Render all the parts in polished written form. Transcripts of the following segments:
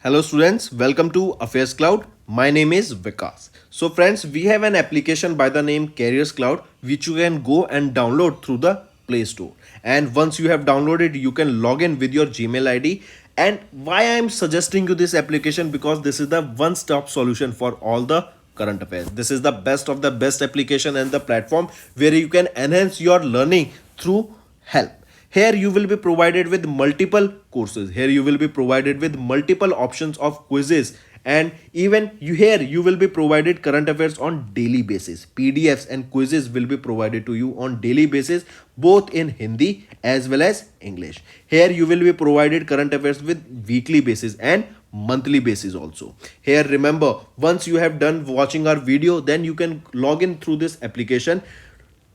Hello students, welcome to Affairscloud. My name is Vikas. So friends, we have an application by the name Careers Cloud which you can go and download through the Play Store. And once you have downloaded, you can log in with your Gmail ID. And why I am suggesting you this application, because this is the one-stop solution for all the current affairs. This is the best of the best application and the platform where you can enhance your learning through help. Here you will be provided with multiple courses. Here you will be provided with multiple options of quizzes, and even you will be provided current affairs on daily basis. PDFs and quizzes will be provided to you on daily basis, both in Hindi as well as English. Here you will be provided current affairs with weekly basis and monthly basis also. Here remember, once you have done watching our video, then you can log in through this application,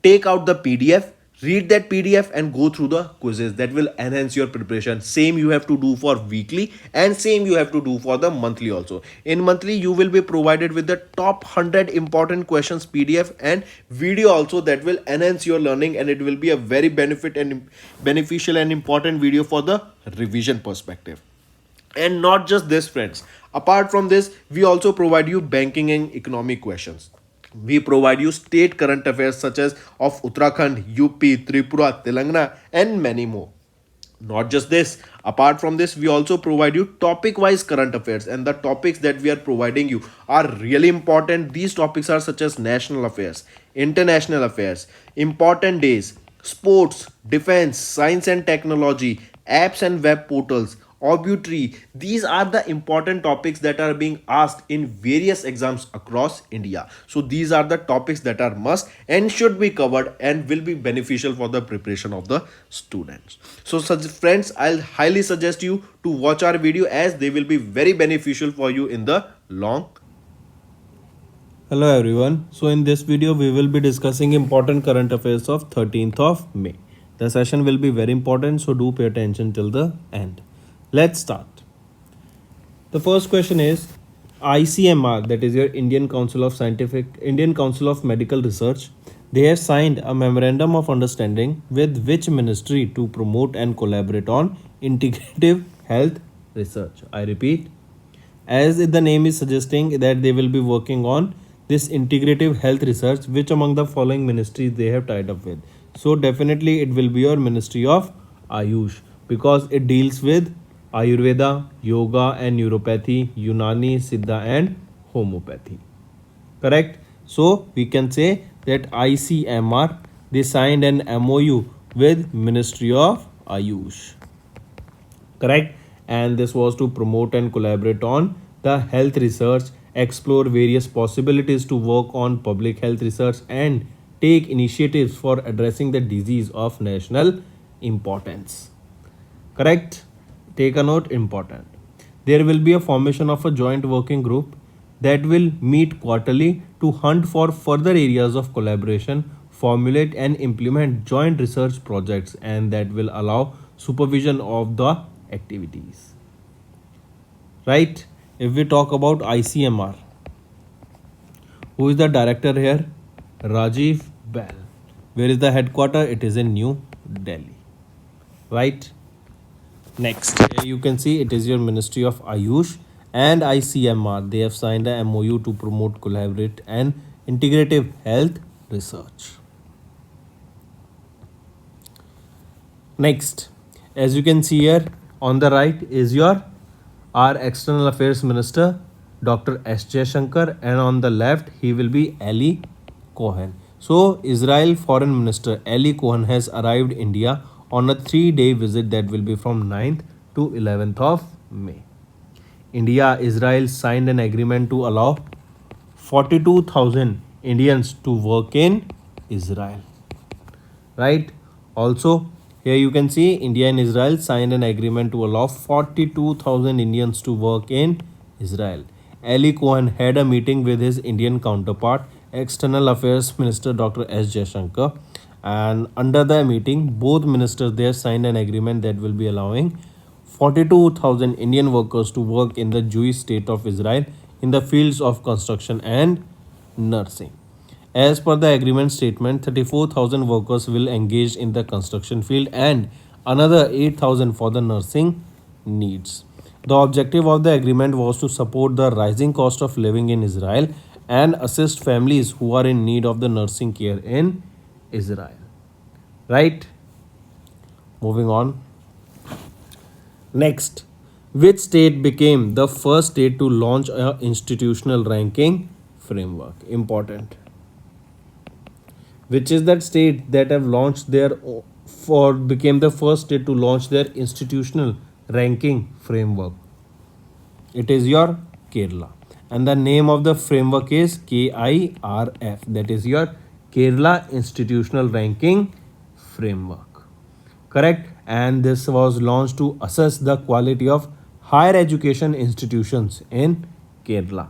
take out the PDF, read that PDF and go through the quizzes. That will enhance your preparation. Same you have to do for weekly and same you have to do for the monthly also. In monthly you will be provided with the top 100 important questions PDF and video also, that will enhance your learning, and it will be a very beneficial and important video for the revision perspective. And not just this friends, apart from this we also provide you banking and economic questions. We provide you state current affairs such as of Uttarakhand, UP, Tripura, Telangana, and many more. Not just this, apart from this, we also provide you topic wise current affairs, and the topics that we are providing you are really important. These topics are such as national affairs, international affairs, important days, sports, defense, science and technology, apps and web portals, obituary. These are the important topics that are being asked in various exams across India. So these are the topics that are must and should be covered and will be beneficial for the preparation of the students. So such friends, I'll highly suggest you to watch our video, as they will be very beneficial for you in the long. Hello everyone. So in this video we will be discussing important current affairs of 13th of May. The session will be very important, so do pay attention till the end. Let's start. The first question is ICMR, that is your Indian Council of Medical Research. They have signed a memorandum of understanding with which ministry to promote and collaborate on integrative health research. I repeat, as the name is suggesting that they will be working on this integrative health research, which among the following ministries they have tied up with. So definitely it will be your Ministry of Ayush, because it deals with Ayurveda, Yoga and Neuropathy, Unani, Siddha and Homeopathy. Correct? So we can say that ICMR, they signed an MOU with Ministry of Ayush. Correct? And this was to promote and collaborate on the health research, explore various possibilities to work on public health research, and take initiatives for addressing the disease of national importance. Correct? Take a note, important. There will be a formation of a joint working group that will meet quarterly to hunt for further areas of collaboration, formulate and implement joint research projects, and that will allow supervision of the activities. Right? If we talk about ICMR, who is the director here? Rajiv Bell. Where is the headquarter? It is in New Delhi. Right? Next, here you can see it is your Ministry of Ayush and ICMR. They have signed a MOU to promote, collaborate and integrative health research. Next, as you can see here on the right is our External Affairs Minister Dr. S. Jaishankar, and on the left he will be Eli Cohen. So Israel Foreign Minister Eli Cohen has arrived India on a 3-day visit that will be from 9th to 11th of May. India-Israel signed an agreement to allow 42,000 Indians to work in Israel. Right? Also, here you can see India and Israel signed an agreement to allow 42,000 Indians to work in Israel. Eli Cohen had a meeting with his Indian counterpart, External Affairs Minister Dr. S. Jaishankar, and under the meeting both ministers there signed an agreement that will be allowing 42,000 Indian workers to work in the Jewish state of Israel in the fields of construction and nursing. As per the agreement statement, 34,000 workers will engage in the construction field and another 8,000 for the nursing needs. The objective of the agreement was to support the rising cost of living in Israel and assist families who are in need of the nursing care in Israel. Right? Moving on. Next, which state became the first state to launch a institutional ranking framework? Important. Which is that state that have launched their for became the first state to launch their institutional ranking framework? It is your Kerala. And the name of the framework is KIRF. That is your Kerala Institutional Ranking Framework. Correct? And this was launched to assess the quality of higher education institutions in Kerala.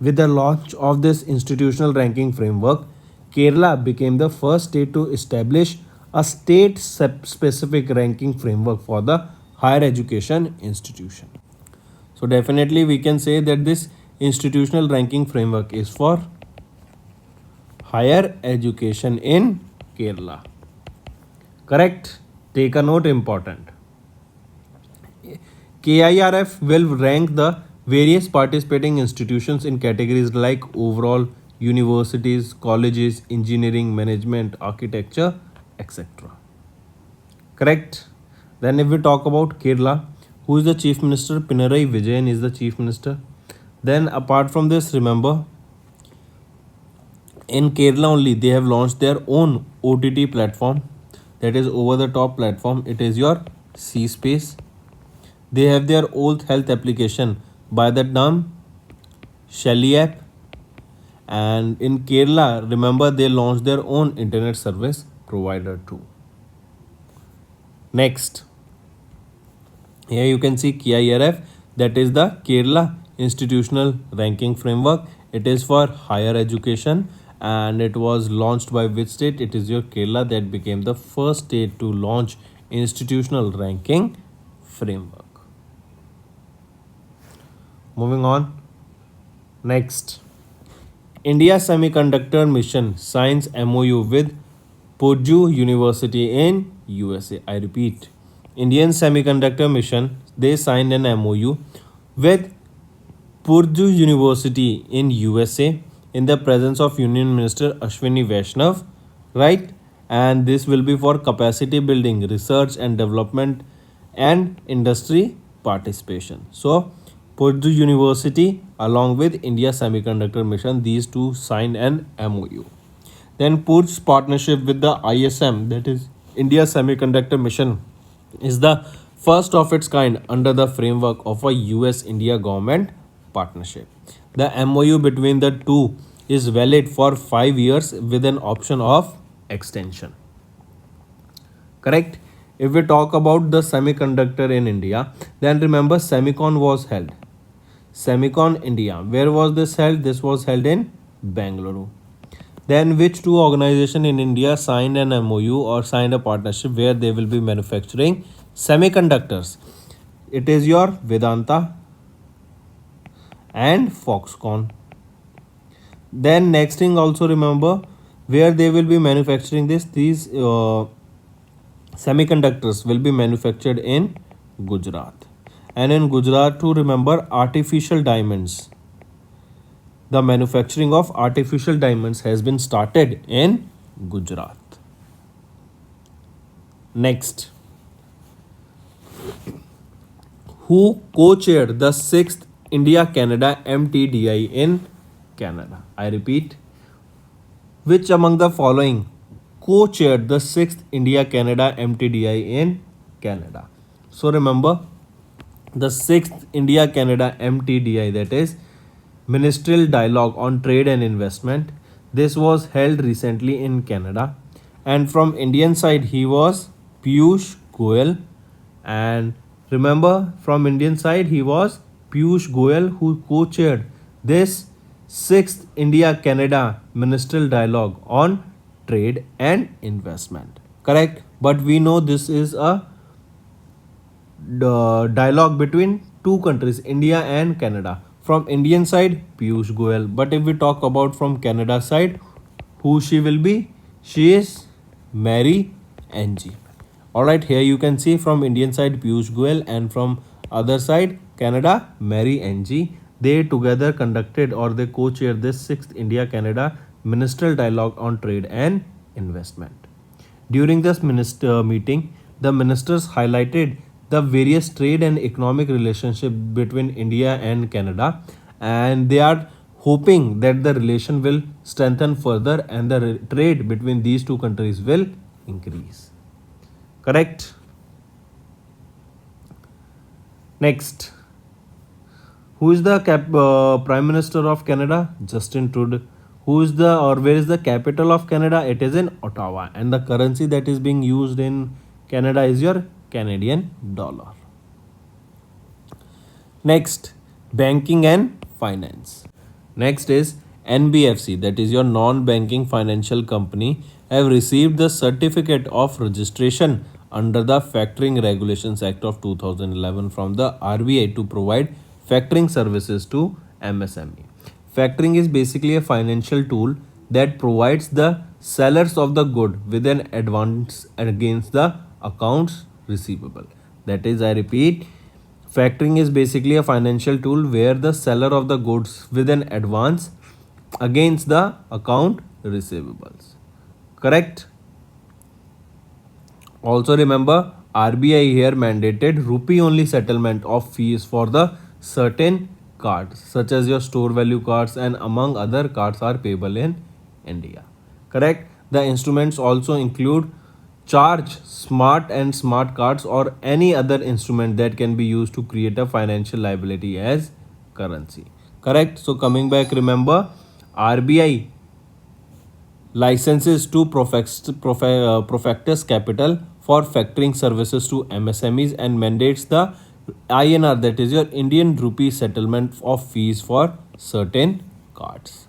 With the launch of this institutional ranking framework, Kerala became the first state to establish a state specific ranking framework for the higher education institution. So definitely we can say that this institutional ranking framework is for higher education in Kerala. Correct? Take a note, important. KIRF will rank the various participating institutions in categories like overall, universities, colleges, engineering, management, architecture, etc. Correct? Then if we talk about Kerala, who is the chief minister? Pinarayi Vijayan is the chief minister. Then apart from this, remember, in Kerala only they have launched their own OTT platform, that is over the top platform. It is your C Space. They have their old health application by the name Shelly app. And in Kerala, remember, they launched their own internet service provider too. Next, here you can see KIRF, that is the Kerala Institutional Ranking Framework. It is for higher education and it was launched by which state? It is your Kerala that became the first state to launch institutional ranking framework. Moving on. Next, India Semiconductor Mission signs MOU with Purdue University in USA. I repeat, Indian Semiconductor Mission, they signed an MOU with Purdue University in USA in the presence of Union Minister Ashwini Vaishnav, right? And this will be for capacity building, research and development and industry participation. So Purdue University along with India Semiconductor Mission, these two signed an MOU. Then Purdue's partnership with the ISM, that is India Semiconductor Mission, is the first of its kind under the framework of a US-India government partnership. The MOU between the two is valid for 5 years with an option of extension. Correct? If we talk about the semiconductor in India, then remember Semicon was held. Semicon India. Where was this held? This was held in Bangalore. Then which two organizations in India signed an MOU or signed a partnership where they will be manufacturing semiconductors? It is your Vedanta and Foxconn. Then next thing, also remember where they will be manufacturing this. These semiconductors will be manufactured in Gujarat. And in Gujarat too, remember artificial diamonds. The manufacturing of artificial diamonds has been started in Gujarat. Next, who co-chaired the 6th India-Canada MTDI in Canada? I repeat, which among the following co-chaired the 6th India-Canada MTDI in Canada? So remember, the 6th India-Canada MTDI, that is Ministerial Dialogue on Trade and Investment. This was held recently in Canada. And from Indian side, he was Piyush Goyal. And remember, from Indian side, he was Piyush Goyal who co-chaired this 6th India-Canada Ministerial Dialogue on Trade and Investment. Correct? But we know this is a dialogue between two countries, India and Canada. From Indian side, Piyush Goyal. But if we talk about from Canada side, who she will be? She is Mary NG. Alright, here you can see from Indian side Piyush Goyal and from other side Canada, Mary Ng. They together conducted or they co-chaired this 6th India-Canada Ministerial Dialogue on Trade and Investment. During this meeting, the ministers highlighted the various trade and economic relationship between India and Canada, and they are hoping that the relation will strengthen further and the trade between these two countries will increase. Correct? Next, who is the Prime Minister of Canada? Justin Trudeau. Who is the or where is the capital of Canada? It is in Ottawa, and the currency that is being used in Canada is your Canadian dollar. Next, banking and finance. Next is NBFC, that is your non-banking financial company, have received the certificate of registration under the Factoring Regulations Act of 2011 from the RBI to provide factoring services to MSME. Factoring is basically a financial tool that provides the sellers of the good with an advance against the accounts receivable. That is, I repeat, factoring is basically a financial tool where the seller of the goods with an advance against the account receivables. Correct? Also remember, RBI here mandated rupee only settlement of fees for the certain cards such as your store value cards and among other cards are payable in India. Correct? The instruments also include charge smart and smart cards or any other instrument that can be used to create a financial liability as currency. Correct? So coming back, remember RBI licenses to Profectus Capital for factoring services to MSMEs and mandates the INR, that is your Indian rupee settlement of fees for certain cards.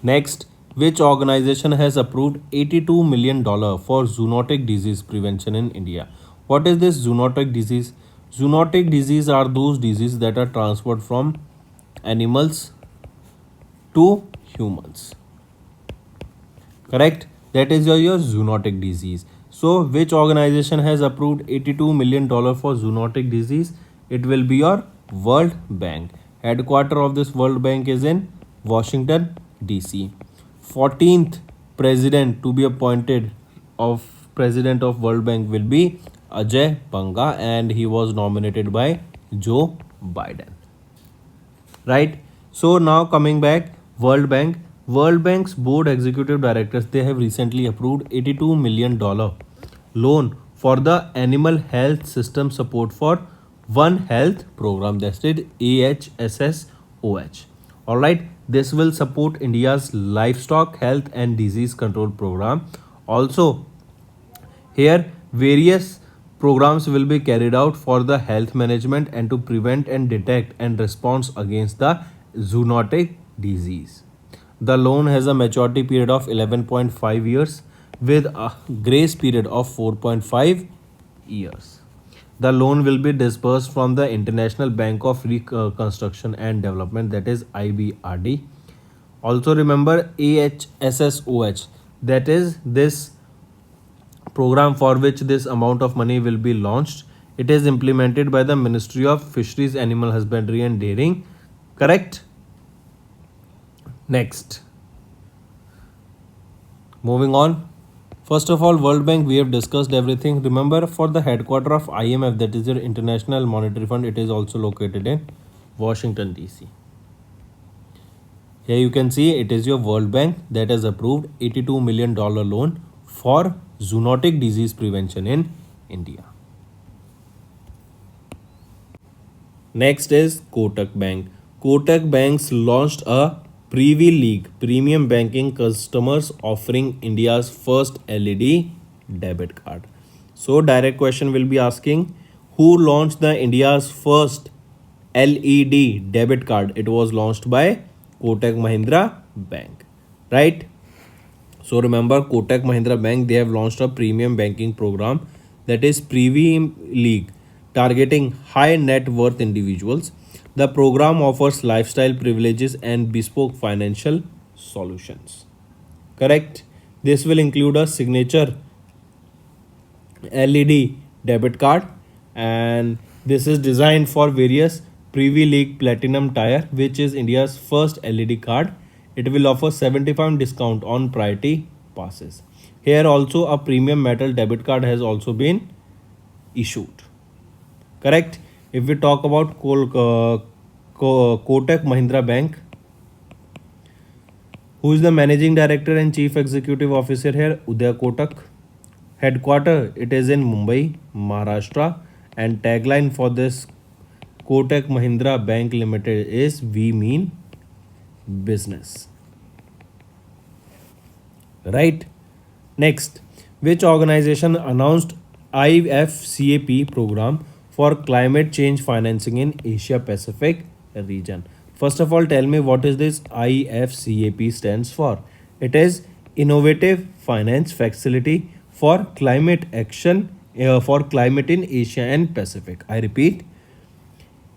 Next, which organization has approved $82 million for zoonotic disease prevention in India? What is this zoonotic disease? Zoonotic disease are those diseases that are transferred from animals to humans. Correct? That is your zoonotic disease. So, which organization has approved $82 million for zoonotic disease? It will be your World Bank. Headquarter of this World Bank is in Washington, D.C. 14th president to be appointed of president of World Bank will be Ajay Banga, and he was nominated by Joe Biden. Right? So now coming back, World Bank's board executive directors, they have recently approved $82 million loan for the animal health system support for One Health program, that's it, AHSSOH. All right, this will support India's livestock health and disease control program. Also, here, various programs will be carried out for the health management and to prevent and detect and response against the zoonotic disease. The loan has a maturity period of 11.5 years with a grace period of 4.5 years. The loan will be disbursed from the International Bank of Reconstruction and Development, that is IBRD. Also remember AHSSOH, that is this program for which this amount of money will be launched. It is implemented by the Ministry of Fisheries, Animal Husbandry and Dairying. Correct? Next. Moving on. First of all, World Bank, we have discussed everything. Remember, for the headquarter of IMF, that is your International Monetary Fund, it is also located in Washington, D.C. Here you can see it is your World Bank that has approved $82 million loan for zoonotic disease prevention in India. Next is Kotak Bank. Kotak Banks launched a Privy League premium banking customers offering India's first LED debit card. So direct question will be asking, who launched the India's first LED debit card? It was launched by Kotak Mahindra Bank, right? So remember, Kotak Mahindra Bank, they have launched a premium banking program, that is Privy League, targeting high net worth individuals. The program offers lifestyle privileges and bespoke financial solutions. Correct? This will include a signature LED debit card, and This is designed for various Privy League Platinum Tire, which is India's first LED card. It will offer 75% discount on priority passes. Here also a premium metal debit card has also been issued. Correct? If we talk about Kotak Mahindra Bank, who is the managing director and chief executive officer here? Uday Kotak. Headquarter, it is in Mumbai, Maharashtra, and tagline for this Kotak Mahindra Bank Limited is "We mean business." Right? Next, which organization announced IFCAP program for climate change financing in Asia Pacific region? First of all, tell me what is this IFCAP stands for? It is Innovative Finance Facility for Climate Action for Climate in Asia and Pacific. I repeat,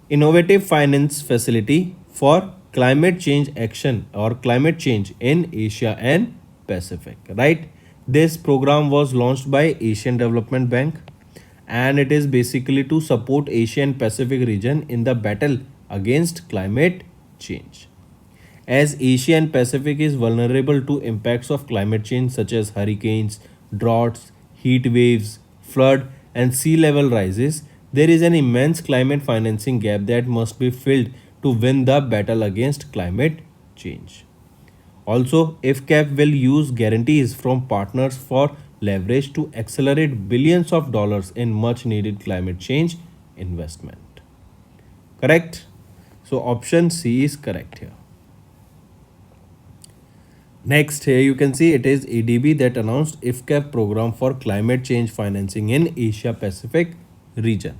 Innovative Finance Facility for Climate Change Action or Climate Change in Asia and Pacific. Right? This program was launched by Asian Development Bank, and it is basically to support Asia and Pacific region in the battle against climate change. As Asia and Pacific is vulnerable to impacts of climate change such as hurricanes, droughts, heat waves, flood, and sea level rises, there is an immense climate financing gap that must be filled to win the battle against climate change. Also, IFCAP will use guarantees from partners for leverage to accelerate billions of dollars in much needed climate change investment. Correct? So, option C is correct here. Next, here you can see it is ADB that announced IFCAP program for climate change financing in Asia Pacific region.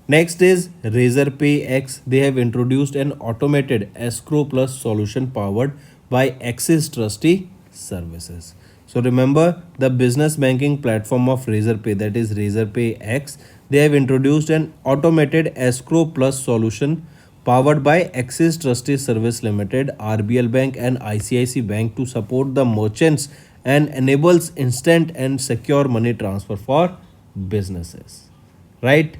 Next is Razorpay X. They have introduced an automated escrow plus solution powered by Axis Trustee Services. So remember the business banking platform of Razorpay, that is Razorpay X. They have introduced an automated escrow plus solution powered by Axis Trustee Service Limited, RBL Bank and ICICI Bank to support the merchants and enables instant and secure money transfer for businesses. Right?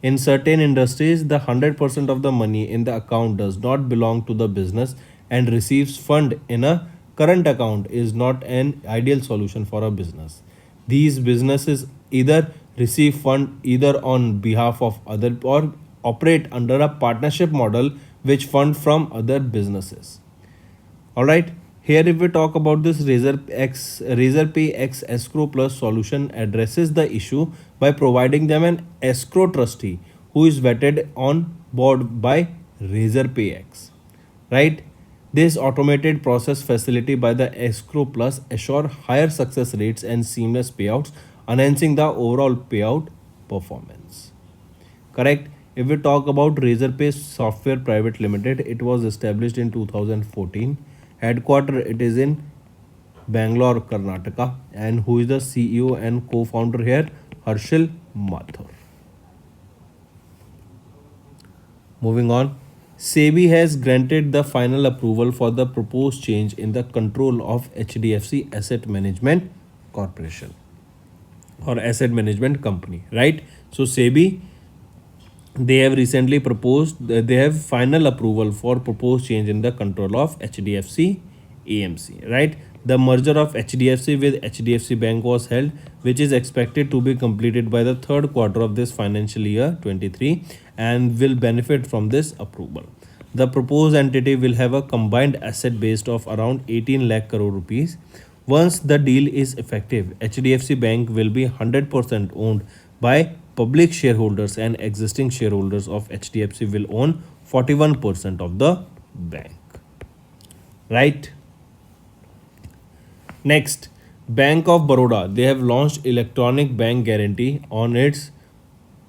In certain industries, the 100% of the money in the account does not belong to the business and receives fund in a current account is not an ideal solution for a business. These businesses either receive fund either on behalf of other or operate under a partnership model which fund from other businesses. All right. Here, if we talk about this Razorpay X Escrow Plus solution addresses the issue by providing them an escrow trustee who is vetted on board by Razorpay X. Right? This automated process facility by the Escrow Plus assure higher success rates and seamless payouts, enhancing the overall payout performance. Correct? If we talk about Razorpay Software Private Limited, it was established in 2014. Headquarter it is in Bangalore, Karnataka, and who is the CEO and co-founder here? Harshil Mathur. Moving on, SEBI has granted the final approval for the proposed change in the control of HDFC Asset Management Corporation or Asset Management Company, right? So SEBI, they have recently proposed, they have final approval for proposed change in the control of HDFC AMC, right? The merger of HDFC with HDFC Bank was held, which is expected to be completed by the third quarter of this financial year 23 and will benefit from this approval. The proposed entity will have a combined asset base of around 18 lakh crore rupees. Once the deal is effective, HDFC Bank will be 100% owned by public shareholders and existing shareholders of HDFC will own 41% of the bank. Right? Next, Bank of Baroda. They have launched electronic bank guarantee on its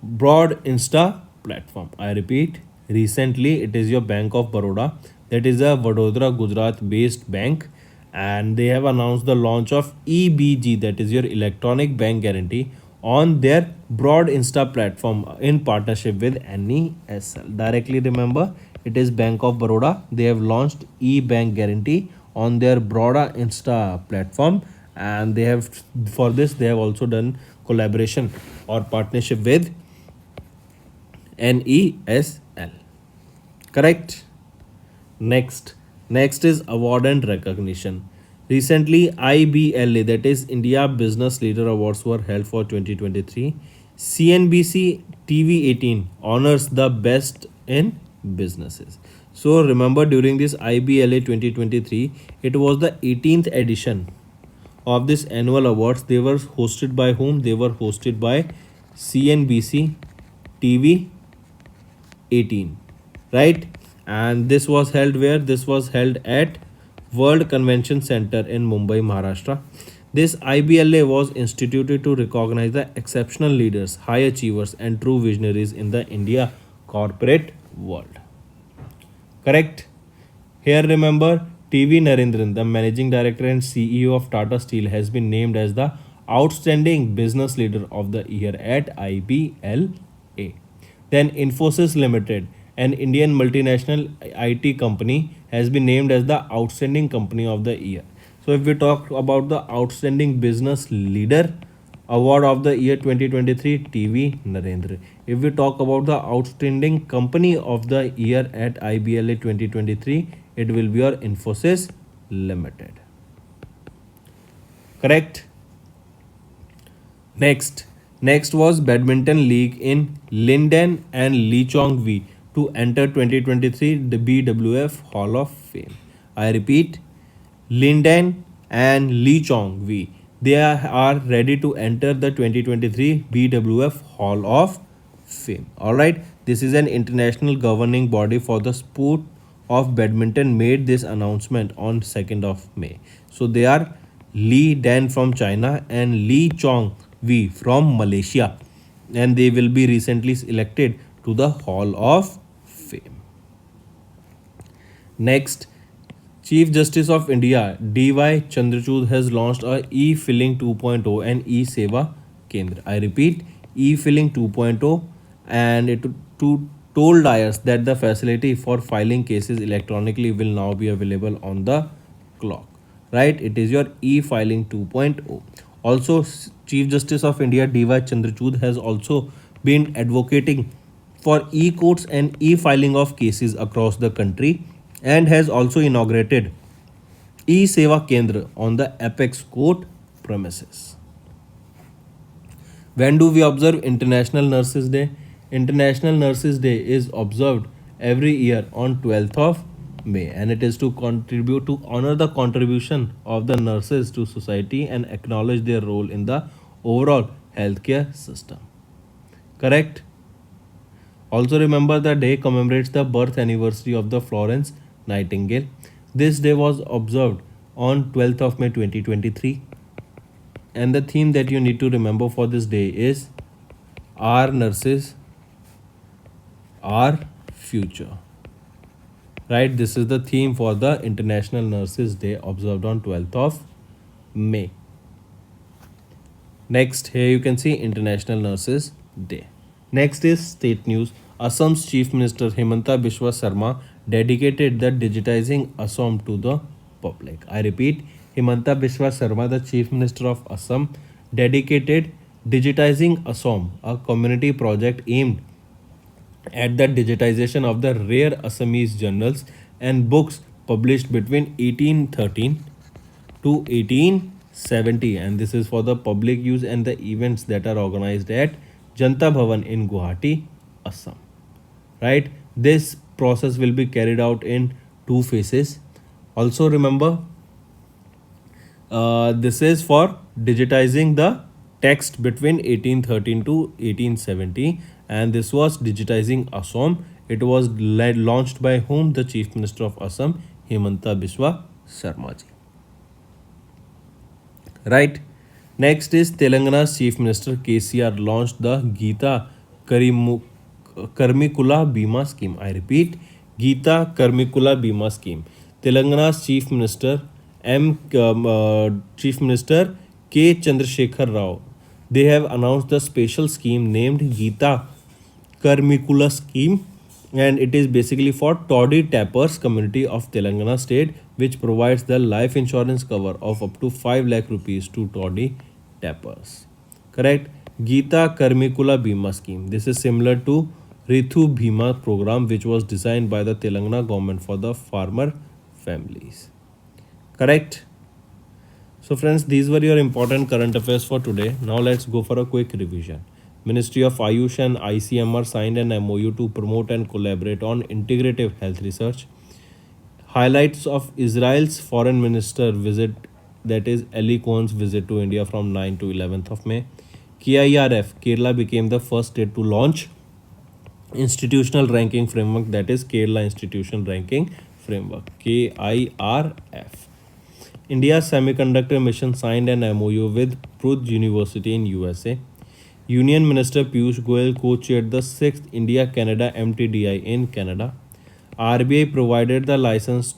Broad Insta platform. I repeat, recently it is your Bank of Baroda, that is a Vadodara Gujarat based bank, and they have announced the launch of EBG, that is your electronic bank guarantee, on their Broad Insta platform in partnership with NESL. Directly remember, it is Bank of Baroda. They have launched e-bank guarantee on their Broada Insta platform, and they have, for this they have also done collaboration or partnership with NESL. Correct? Next is award and recognition. Recently, IBLA, that is India Business Leader Awards, were held for 2023. CNBC TV 18 honors the best in businesses. So remember, during this IBLA 2023, it was the 18th edition of this annual awards. They were hosted by whom? They were hosted by CNBC TV 18, right? And this was held where? This was held at World Convention Center in Mumbai, Maharashtra. This IBLA was instituted to recognize the exceptional leaders, high achievers, and true visionaries in the India corporate world. Correct? Here remember, TV Narendran, the managing director and CEO of Tata Steel, has been named as the outstanding business leader of the year at IBLA. Then Infosys Limited, an Indian multinational IT company, has been named as the outstanding company of the year. So if we talk about the outstanding business leader award of the year 2023, TV Narendra. If we talk about the outstanding company of the year at IBLA 2023, it will be your Infosys Limited. Correct? Next was Badminton League in Linden and Lichongwi to enter 2023 the BWF Hall of Fame. I repeat, Linden and Lichongwi, they are ready to enter the 2023 BWF Hall of Fame. Alright, this is an international governing body for the sport of badminton made this announcement on 2nd of May. So they are Li Dan from China and Li Chong Wei from Malaysia, and they will be recently elected to the Hall of Fame. Next, Chief Justice of India D.Y. Chandrachud has launched a e-filing 2.0 and e-seva Kendra. I repeat, e-filing 2.0, and it told IRS that the facility for filing cases electronically will now be available on the clock. Right? It is your e-filing 2.0. Also, Chief Justice of India D.Y. Chandrachud has also been advocating for e-courts and e-filing of cases across the country, and has also inaugurated e-seva Kendra on the Apex Court premises. When do we observe International Nurses Day? International Nurses Day is observed every year on 12th of May, and it is to contribute to honor the contribution of the nurses to society and acknowledge their role in the overall healthcare system. Correct? Also remember, the day commemorates the birth anniversary of the Florence Nightingale. This day was observed on 12th of May 2023, and the theme that you need to remember for this day is Our Nurses, Our Future. Right, this is the theme for the International Nurses Day observed on 12th of May. Next, here you can see International Nurses Day. Next is state news. Assam's Chief Minister Himanta Biswa Sarma dedicated the digitizing Assam to the public. I repeat, Himanta Biswa Sarma, the Chief Minister of Assam, dedicated digitizing Assam, a community project aimed at the digitization of the rare Assamese journals and books published between 1813 to 1870, and this is for the public use and the events that are organized at Janta Bhavan in Guwahati, Assam. Right, this process will be carried out in 2 phases. Also remember, this is for digitizing the text between 1813 to 1870, and this was digitizing Assam. It was launched by whom? The Chief Minister of Assam, Himanta Biswa Sarma ji. Right. Next is Telangana's Chief Minister KCR launched the Geeta Karmikula Bima Scheme. I repeat, Geeta Karmikula Bima Scheme. Telangana's Chief Minister Chief Minister K. Chandrasekhar Rao, they have announced the special scheme named Geeta Karmikula Scheme, and it is basically for toddy tappers community of Telangana state, which provides the life insurance cover of up to 5 lakh rupees to toddy tappers. Correct? Geeta Karmikula Bima Scheme. This is similar to Ritu Bhima program, which was designed by the Telangana government for the farmer families. Correct? So friends, these were your important current affairs for today. Now let's go for a quick revision. Ministry of Ayush and ICMR signed an MOU to promote and collaborate on integrative health research. Highlights of Israel's foreign minister visit, that is Eli Cohen's visit to India from 9 to 11th of May. KIRF, Kerala became the first state to launch institutional ranking framework, that is Kerala Institution Ranking Framework, KIRF. India's semiconductor mission signed an MOU with Purdue University in USA. Union Minister Piyush Goyal co-chaired the 6th India-Canada MTDI in Canada. RBI provided the license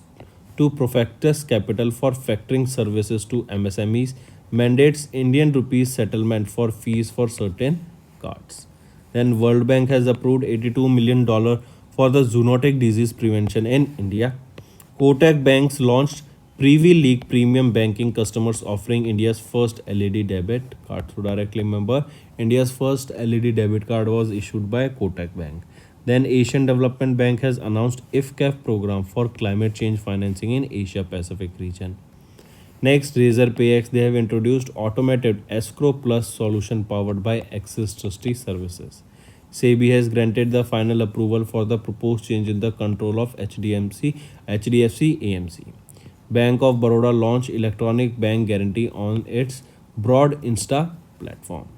to Profectus Capital for factoring services to MSMEs, mandates Indian rupees settlement for fees for certain cards. Then World Bank has approved $82 million for the zoonotic disease prevention in India. Kotak Banks launched Privy League Premium Banking customers offering India's first LED debit card. So directly remember, India's first LED debit card was issued by Kotak Bank. Then Asian Development Bank has announced IFCAF program for climate change financing in Asia Pacific region. Next, Razor PayX, they have introduced automated escrow plus solution powered by Axis Trustee Services. SEBI has granted the final approval for the proposed change in the control of HDFC AMC. Bank of Baroda launched electronic bank guarantee on its Broad Insta platform.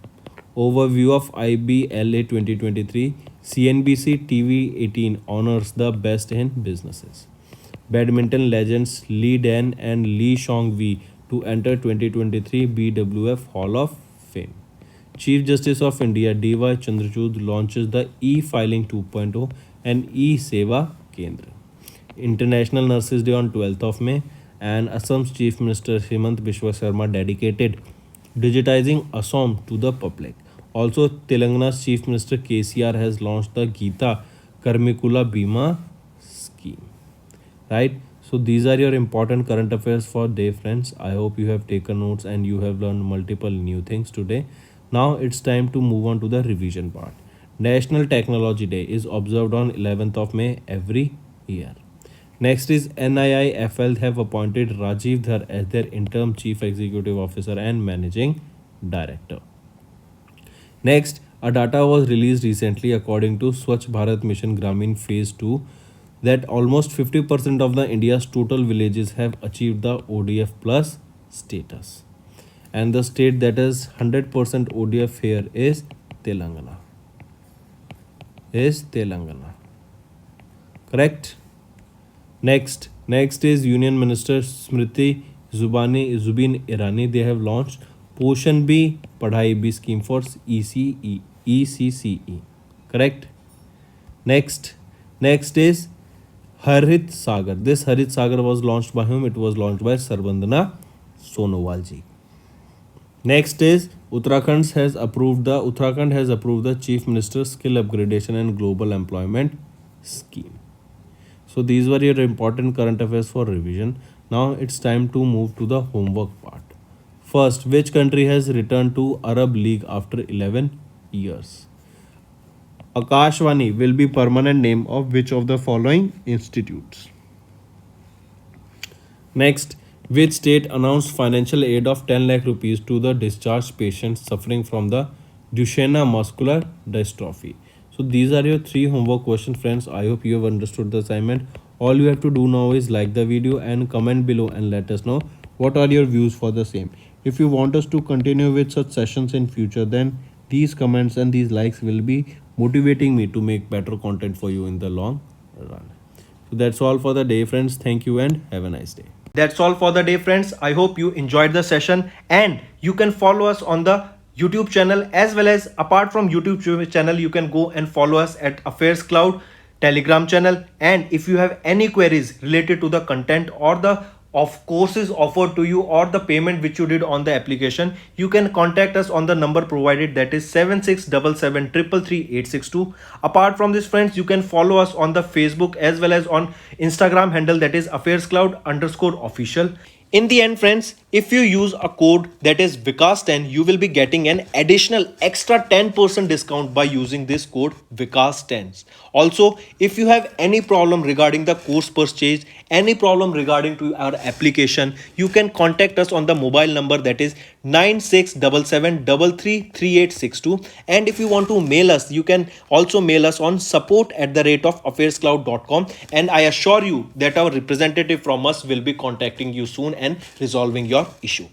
Overview of IBLA 2023. CNBC TV 18 honors the best in businesses. Badminton legends Lee Dan and Lee Shong Wei to enter 2023 BWF Hall of Fame. Chief Justice of India D.Y. Chandrachud launches the e-filing 2.0 and e-Seva Kendra. International Nurses Day on 12th of May, and Assam's Chief Minister Himant Biswa Sharma dedicated digitizing Assam to the public. Also, Telangana's Chief Minister KCR has launched the Geeta Karmikula Bima scheme. Right? So these are your important current affairs for day, friends. I hope you have taken notes and you have learned multiple new things today. Now it's time to move on to the revision part. National Technology Day is observed on 11th of May every year. Next is NIIFL have appointed Rajiv Dhar as their interim Chief Executive Officer and Managing Director. Next, a data was released recently according to Swachh Bharat Mission Gramin Phase 2 that almost 50% of the India's total villages have achieved the ODF plus status. And the state that is 100% ODF here is Telangana. Correct? Next is Union Minister Smriti Zubin Irani. They have launched Poshan Bhi Padhai Bhi scheme for ECCE. Correct? Next is Harit Sagar. This Harit Sagar was launched by whom? It was launched by Sarbandana Sonowal ji. Next is Uttarakhand has approved the Chief Minister's Skill Upgradation and Global Employment Scheme. So these were your important current affairs for revision. Now it's time to move to the homework part. First, which country has returned to Arab League after 11 years? Akashvani will be permanent name of which of the following institutes? Next, which state announced financial aid of 10 lakh rupees to the discharged patients suffering from the Duchenne muscular dystrophy? So these are your 3 homework questions, friends. I hope you have understood the assignment. All you have to do now is like the video and comment below and let us know what are your views for the same. If you want us to continue with such sessions in future, then these comments and these likes will be motivating me to make better content for you in the long run. So that's all for the day, friends. Thank you and have a nice day. That's all for the day, friends. I hope you enjoyed the session, and you can follow us on the YouTube channel, as well as apart from YouTube channel, you can go and follow us at Affairscloud Telegram channel. And if you have any queries related to the content or the of courses offered to you or the payment which you did on the application, you can contact us on the number provided, that is 7677333862. Apart from this, friends, you can follow us on the Facebook as well as on Instagram handle, that is Affairscloud_official. In the end, friends, if you use a code that is Vikas10, you will be getting an additional extra 10% discount by using this code Vikas10. Also, if you have any problem regarding the course purchase, any problem regarding to our application, you can contact us on the mobile number that is 9677333862. And if you want to mail us, you can also mail us on support@affairscloud.com, and I assure you that our representative from us will be contacting you soon and resolving your issue.